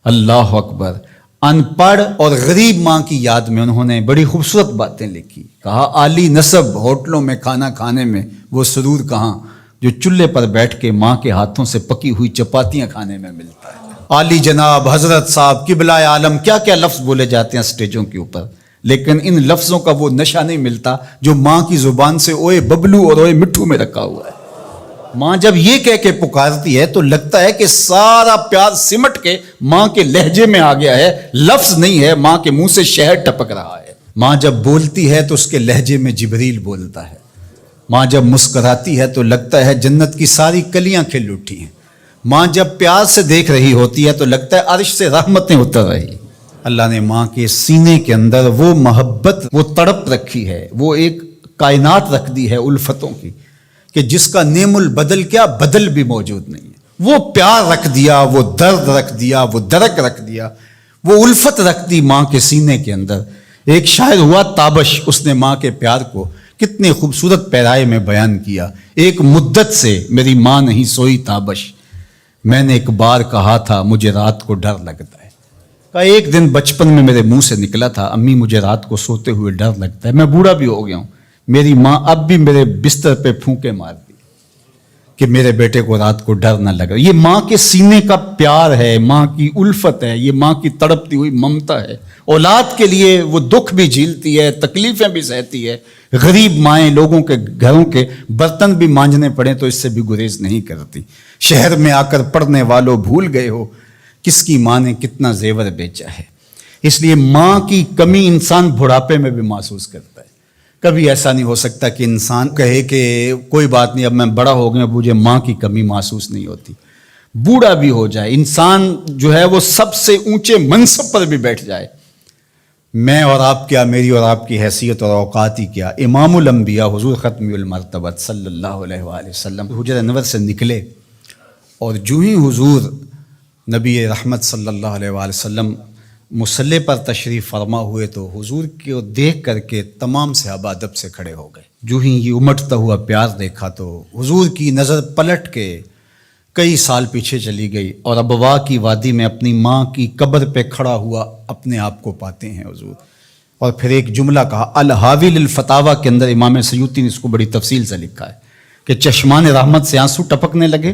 اللہ اکبر۔ ان پڑھ اور غریب ماں کی یاد میں انہوں نے بڑی خوبصورت باتیں لکھی۔ کہا عالی نسب ہوٹلوں میں کھانا کھانے میں وہ سرور کہاں جو چولہے پر بیٹھ کے ماں کے ہاتھوں سے پکی ہوئی چپاتیاں کھانے میں ملتا ہے۔ عالی جناب، حضرت صاحب، قبلہ عالم، کیا کیا لفظ بولے جاتے ہیں اسٹیجوں کے اوپر، لیکن ان لفظوں کا وہ نشہ نہیں ملتا جو ماں کی زبان سے اوئے ببلو اور اوئے مٹھو میں رکھا ہوا ہے۔ ماں جب یہ کہہ کے پکارتی ہے تو لگتا ہے کہ سارا پیار سمٹ کے ماں کے لہجے میں آ گیا ہے، لفظ نہیں ہے، ماں کے منہ سے شہد ٹپک رہا ہے۔ ماں جب بولتی ہے تو اس کے لہجے میں جبریل بولتا ہے۔ ماں جب مسکراتی ہے تو لگتا ہے جنت کی ساری کلیاں کھل اٹھی ہیں۔ ماں جب پیار سے دیکھ رہی ہوتی ہے تو لگتا ہے عرش سے رحمتیں اتر رہی۔ اللہ نے ماں کے سینے کے اندر وہ محبت، وہ تڑپ رکھی ہے، وہ ایک کائنات رکھ دی ہے الفتوں کی کہ جس کا نعم البدل کیا بدل بھی موجود نہیں ہے۔ وہ پیار رکھ دیا، وہ درد رکھ دیا، وہ درک رکھ دیا، وہ الفت رکھ دی ماں کے سینے کے اندر۔ ایک شاعر ہوا تابش، اس نے ماں کے پیار کو کتنے خوبصورت پیرائے میں بیان کیا۔ ایک مدت سے میری ماں نہیں سوئی تابش، میں نے ایک بار کہا تھا مجھے رات کو ڈر لگتا ہے۔ کہا ایک دن بچپن میں میرے منہ سے نکلا تھا امی مجھے رات کو سوتے ہوئے ڈر لگتا ہے۔ میں بوڑھا بھی ہو گیا ہوں، میری ماں اب بھی میرے بستر پہ پھونکے مارتی کہ میرے بیٹے کو رات کو ڈر نہ لگا۔ یہ ماں کے سینے کا پیار ہے، ماں کی الفت ہے، یہ ماں کی تڑپتی ہوئی ممتا ہے۔ اولاد کے لیے وہ دکھ بھی جھیلتی ہے، تکلیفیں بھی سہتی ہے۔ غریب مائیں لوگوں کے گھروں کے برتن بھی مانجنے پڑیں تو اس سے بھی گریز نہیں کرتی۔ شہر میں آ کر پڑھنے والوں بھول گئے ہو کس کی ماں نے کتنا زیور بیچا ہے۔ اس لیے ماں کی کمی انسان بڑھاپے میں بھی محسوس کرتا ہے۔ کبھی ایسا نہیں ہو سکتا کہ انسان کہے کہ کوئی بات نہیں اب میں بڑا ہو گیا، مجھے ماں کی کمی محسوس نہیں ہوتی۔ بوڑھا بھی ہو جائے انسان جو ہے وہ سب سے اونچے منصب پر بھی بیٹھ جائے، میں اور آپ کیا، میری اور آپ کی حیثیت اور اوقات ہی کیا۔ امام الانبیاء حضور ختم المرتبت صلی اللہ علیہ وآلہ وسلم حجرہ انور سے نکلے اور جو ہی حضور نبی رحمت صلی اللہ علیہ وآلہ وسلم مصلی پر تشریف فرما ہوئے تو حضور کو دیکھ کر کے تمام صحابہ ادب سے کھڑے ہو گئے۔ جو ہی یہ امٹتا ہوا پیار دیکھا تو حضور کی نظر پلٹ کے کئی سال پیچھے چلی گئی اور ابوا کی وادی میں اپنی ماں کی قبر پہ کھڑا ہوا اپنے آپ کو پاتے ہیں حضور۔ اور پھر ایک جملہ کہا، الحاوی للفتاوی کے اندر امام سیوطی نے اس کو بڑی تفصیل سے لکھا ہے کہ چشمان رحمت سے آنسو ٹپکنے لگے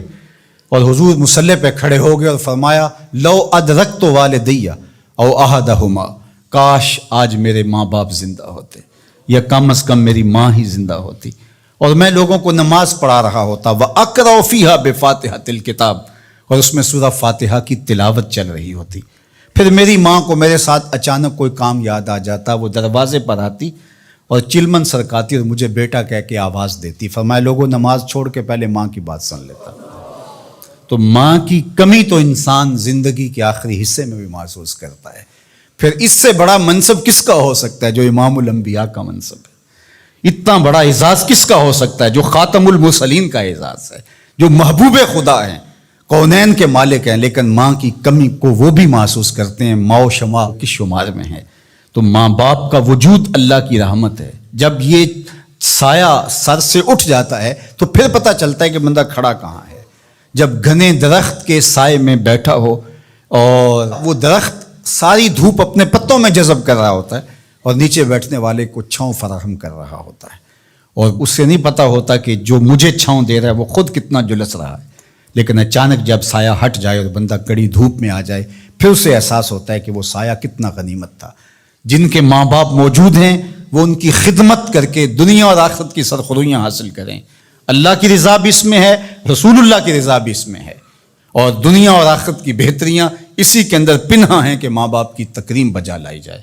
اور حضور مصلی پہ کھڑے ہو گئے اور فرمایا لو ادرکت والدی او احدہما، کاش آج میرے ماں باپ زندہ ہوتے یا کم از کم میری ماں ہی زندہ ہوتی اور میں لوگوں کو نماز پڑھا رہا ہوتا، وَأَقْرَأُ فِيهَا بِفَاتِحَةِ الْكِتَابِ، اور اس میں سورہ فاتحہ کی تلاوت چل رہی ہوتی۔ پھر میری ماں کو میرے ساتھ اچانک کوئی کام یاد آ جاتا، وہ دروازے پر آتی اور چلمن سرکاتی اور مجھے بیٹا کہہ کے آواز دیتی۔ فرمایا لوگوں نماز چھوڑ کے پہلے ماں کی بات سن لیتا۔ تو ماں کی کمی تو انسان زندگی کے آخری حصے میں بھی محسوس کرتا ہے۔ پھر اس سے بڑا منصب کس کا ہو سکتا ہے جو امام الانبیاء کا منصب ہے؟ اتنا بڑا اعزاز کس کا ہو سکتا ہے جو خاتم المرسلین کا اعزاز ہے، جو محبوب خدا ہیں، کونین کے مالک ہیں، لیکن ماں کی کمی کو وہ بھی محسوس کرتے ہیں۔ ماں و شمع کس شمار میں ہے؟ تو ماں باپ کا وجود اللہ کی رحمت ہے۔ جب یہ سایہ سر سے اٹھ جاتا ہے تو پھر پتہ چلتا ہے کہ بندہ کھڑا کہاں ہے۔ جب گھنے درخت کے سائے میں بیٹھا ہو اور وہ درخت ساری دھوپ اپنے پتوں میں جذب کر رہا ہوتا ہے اور نیچے بیٹھنے والے کو چھاؤں فراہم کر رہا ہوتا ہے، اور اس سے نہیں پتہ ہوتا کہ جو مجھے چھاؤں دے رہا ہے وہ خود کتنا جلس رہا ہے، لیکن اچانک جب سایہ ہٹ جائے اور بندہ کڑی دھوپ میں آ جائے پھر اسے احساس ہوتا ہے کہ وہ سایہ کتنا غنیمت تھا۔ جن کے ماں باپ موجود ہیں وہ ان کی خدمت کر کے دنیا اور آخرت کی سرخرویاں حاصل کریں۔ اللہ کی رضا بھی اس میں ہے، رسول اللہ کی رضا بھی اس میں ہے، اور دنیا اور آخرت کی بہتریاں اسی کے اندر پنہاں ہیں کہ ماں باپ کی تکریم بجا لائی جائے۔